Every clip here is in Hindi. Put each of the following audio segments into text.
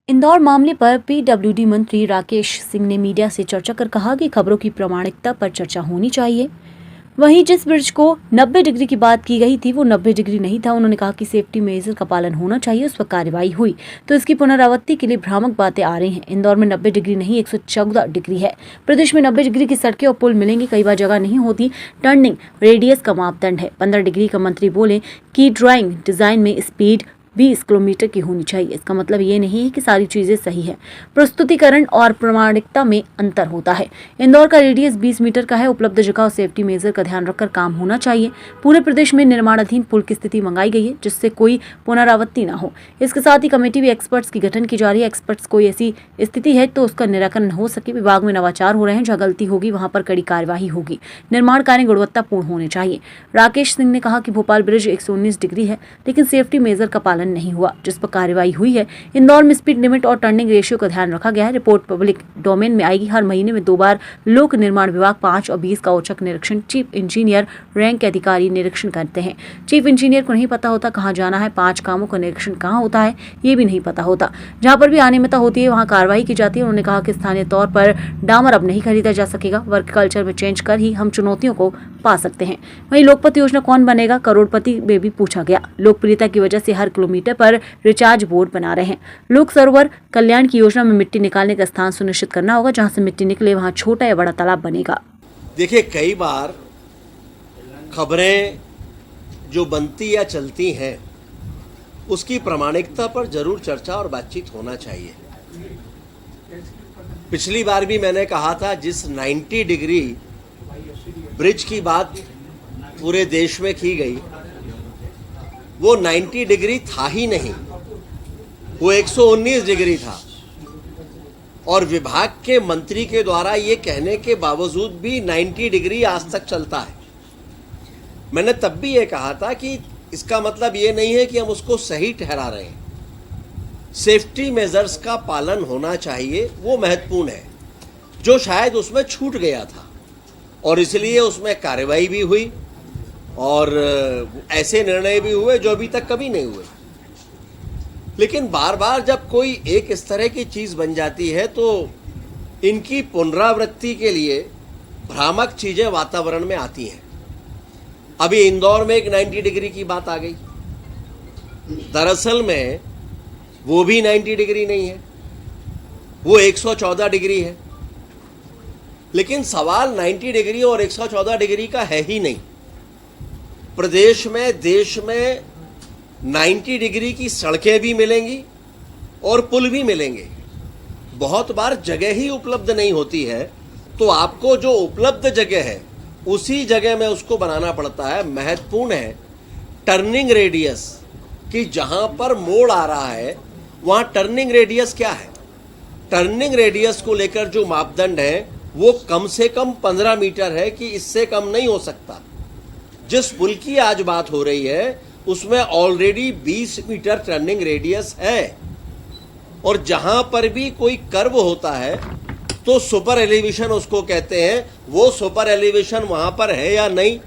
इंदौर मामले पर पीडब्ल्यूडी मंत्री राकेश सिंह ने मीडिया से चर्चा कर कहा कि खबरों की प्रामाणिकता पर चर्चा होनी चाहिए। वहीं जिस ब्रिज को 90 डिग्री की बात की गई थी वो 90 डिग्री नहीं था। उन्होंने कहा कि सेफ्टी मेजर का पालन होना चाहिए, उस पर कार्रवाई हुई तो इसकी पुनरावृत्ति के लिए भ्रामक बातें आ रही हैं। इंदौर में 90 डिग्री नहीं 114 डिग्री है। प्रदेश में 90 डिग्री की सड़कें और पुल मिलेंगे, कई बार जगह नहीं होती। टर्निंग रेडियस का मापदंड है 15 डिग्री का। मंत्री बोले कि ड्राइंग डिजाइन में स्पीड 20 किलोमीटर की होनी चाहिए। इसका मतलब ये नहीं है कि सारी चीजें सही है, प्रस्तुतिकरण और प्रामाणिकता में अंतर होता है। इंदौर का रेडियस 20 मीटर का है। उपलब्ध जगह और सेफ्टी मेजर का ध्यान रखकर काम होना चाहिए। पूरे प्रदेश में निर्माणाधीन पुल की स्थिति मंगाई गई है जिससे कोई पुनरावृत्ति न हो। इसके साथ ही कमेटी भी एक्सपर्ट्स की गठन की जा रही है। एक्सपर्ट्स कोई ऐसी स्थिति है तो उसका निराकरण हो सके। विभाग में नवाचार हो रहे हैं, जहाँ गलती होगी वहां पर कड़ी कार्यवाही होगी। निर्माण कार्य गुणवत्तापूर्ण होने चाहिए। राकेश सिंह ने कहा कि भोपाल ब्रिज 119 डिग्री है लेकिन सेफ्टी मेजर का पालन नहीं हुआ, जिस पर कार्रवाई हुई है। इंदौर में स्पीड लिमिट और टर्निंग रेशियो का ध्यान रखा गया है। रिपोर्ट पब्लिक डोमेन में आएगी। हर महीने में 2 बार लोक निर्माण विभाग 5 और 20 का औचक निरीक्षण चीफ इंजीनियर रैंक के अधिकारी निरीक्षण करते हैं। चीफ इंजीनियर को नहीं पता होता कहाँ जाना है, 5 कामों का निरीक्षण कहाँ होता है ये भी नहीं पता होता। जहाँ पर भी अनियमितता होती है वहाँ कार्रवाई की जाती है। उन्होंने कहा कि स्थानीय तौर पर डामर अब नहीं खरीदा जा सकेगा। वर्क कल्चर में चेंज कर ही हम चुनौतियों को पा सकते हैं। वहीं लोकपति योजना कौन बनेगा, करोड़पति में भी पूछा गया। लोकप्रियता की वजह से हर किलोमीटर पर रिचार्ज बोर्ड बना रहे हैं। लोक सरोवर कल्याण की योजना में मिट्टी निकालने का स्थान सुनिश्चित करना होगा। जहां से मिट्टी निकले वहां छोटा या बड़ा तालाब बनेगा। देखिए, कई बार खबरें जो बनती या चलती हैं उसकी प्रामाणिकता पर जरूर चर्चा और बातचीत होना चाहिए। पिछली बार भी मैंने कहा था जिस 90 डिग्री ब्रिज की बात पूरे देश में की गई वो 90 डिग्री था ही नहीं, वो 119 डिग्री था। और विभाग के मंत्री के द्वारा ये कहने के बावजूद भी 90 डिग्री आज तक चलता है। मैंने तब भी ये कहा था कि इसका मतलब ये नहीं है कि हम उसको सही ठहरा रहे हैं। सेफ्टी मेजर्स का पालन होना चाहिए, वो महत्वपूर्ण है, जो शायद उसमें छूट गया था और इसलिए उसमें कार्रवाई भी हुई और ऐसे निर्णय भी हुए जो अभी तक कभी नहीं हुए। लेकिन बार बार जब कोई एक इस तरह की चीज बन जाती है तो इनकी पुनरावृत्ति के लिए भ्रामक चीजें वातावरण में आती हैं। अभी इंदौर में एक 90 डिग्री की बात आ गई। दरअसल में वो भी 90 डिग्री नहीं है, वो 114 डिग्री है। लेकिन सवाल 90 डिग्री और 114 डिग्री का है ही नहीं। प्रदेश में, देश में 90 डिग्री की सड़कें भी मिलेंगी और पुल भी मिलेंगे। बहुत बार जगह ही उपलब्ध नहीं होती है तो आपको जो उपलब्ध जगह है उसी जगह में उसको बनाना पड़ता है। महत्वपूर्ण है टर्निंग रेडियस कि जहां पर मोड़ आ रहा है वहां टर्निंग रेडियस क्या है। टर्निंग रेडियस को लेकर जो मापदंड है वो कम से कम 15 मीटर है कि इससे कम नहीं हो सकता। जिस पुल की आज बात हो रही है उसमें ऑलरेडी 20 मीटर टर्निंग रेडियस है और जहां पर भी कोई कर्व होता है तो सुपर एलिवेशन उसको कहते हैं। वो सुपर एलिवेशन वहां पर है या नहीं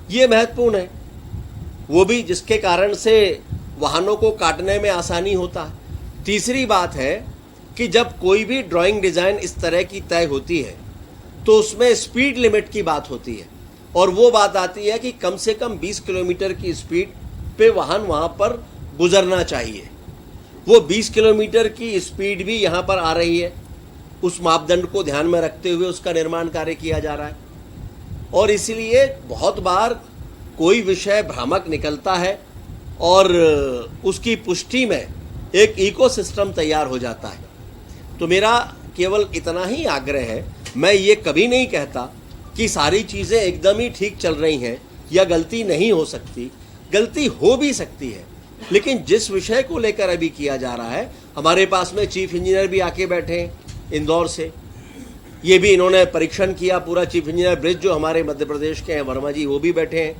ये महत्वपूर्ण है, वो भी जिसके कारण से वाहनों को काटने में आसानी होता है। तीसरी बात है कि जब कोई भी ड्राइंग डिजाइन इस तरह की तय होती है तो उसमें स्पीड लिमिट की बात होती है और वो बात आती है कि कम से कम 20 किलोमीटर की स्पीड पे वाहन वहां पर गुजरना चाहिए। वो 20 किलोमीटर की स्पीड भी यहां पर आ रही है। उस मापदंड को ध्यान में रखते हुए उसका निर्माण कार्य किया जा रहा है और इसलिए बहुत बार कोई विषय भ्रामक निकलता है और उसकी पुष्टि में एक इकोसिस्टम तैयार हो जाता है। तो मेरा केवल इतना ही आग्रह है, मैं ये कभी नहीं कहता कि सारी चीज़ें एकदम ही ठीक चल रही हैं या गलती नहीं हो सकती। गलती हो भी सकती है, लेकिन जिस विषय को लेकर अभी किया जा रहा है, हमारे पास में चीफ इंजीनियर भी आके बैठे हैं इंदौर से। ये भी इन्होंने परीक्षण किया पूरा। चीफ इंजीनियर ब्रिज जो हमारे मध्य प्रदेश के हैं वर्मा जी, वो भी बैठे हैं।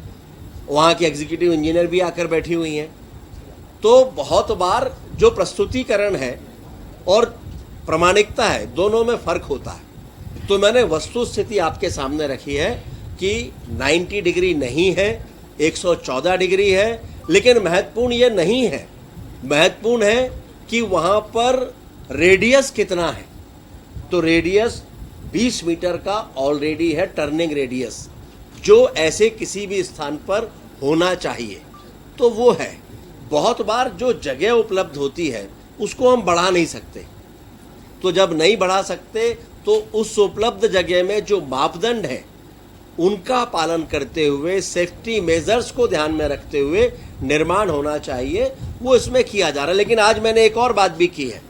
वहाँ की एग्जीक्यूटिव इंजीनियर भी आकर बैठी हुई हैं। तो बहुत बार जो प्रस्तुतिकरण है और प्रामाणिकता है दोनों में फर्क होता है। तो मैंने वस्तु स्थिति आपके सामने रखी है कि 90 डिग्री नहीं है, 114 डिग्री है। लेकिन महत्वपूर्ण ये नहीं है, महत्वपूर्ण है कि वहाँ पर रेडियस कितना है, तो रेडियस 20 मीटर का ऑलरेडी है, टर्निंग रेडियस, जो ऐसे किसी भी स्थान पर होना चाहिए, तो वो है। बहुत बार जो जगह उपलब्ध होती है उसको हम बढ़ा नहीं सकते, तो जब नहीं बढ़ा सकते तो उस उपलब्ध जगह में जो मापदंड है उनका पालन करते हुए, सेफ्टी मेजर्स को ध्यान में रखते हुए निर्माण होना चाहिए, वो इसमें किया जा रहा है। लेकिन आज मैंने एक और बात भी की है,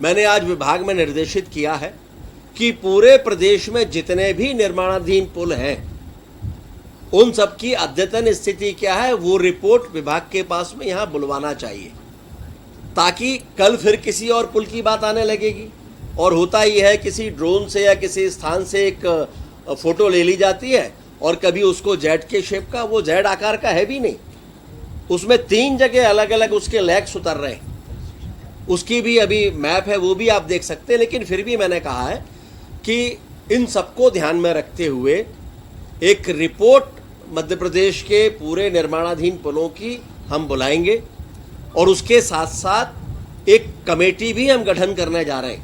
मैंने आज विभाग में निर्देशित किया है कि पूरे प्रदेश में जितने भी निर्माणाधीन पुल हैं उन सब की अद्यतन स्थिति क्या है वो रिपोर्ट विभाग के पास में यहाँ बुलवाना चाहिए, ताकि कल फिर किसी और पुल की बात आने लगेगी। और होता ही है, किसी ड्रोन से या किसी स्थान से एक फोटो ले ली जाती है और कभी उसको जेड के शेप का, वो जेड आकार का है भी नहीं, उसमें 3 जगह अलग अलग उसके लेग्स उतर रहे हैं। उसकी भी अभी मैप है, वो भी आप देख सकते हैं। लेकिन फिर भी मैंने कहा है कि इन सबको ध्यान में रखते हुए एक रिपोर्ट मध्य प्रदेश के पूरे निर्माणाधीन पुलों की हम बुलाएंगे और उसके साथ साथ एक कमेटी भी हम गठन करने जा रहे हैं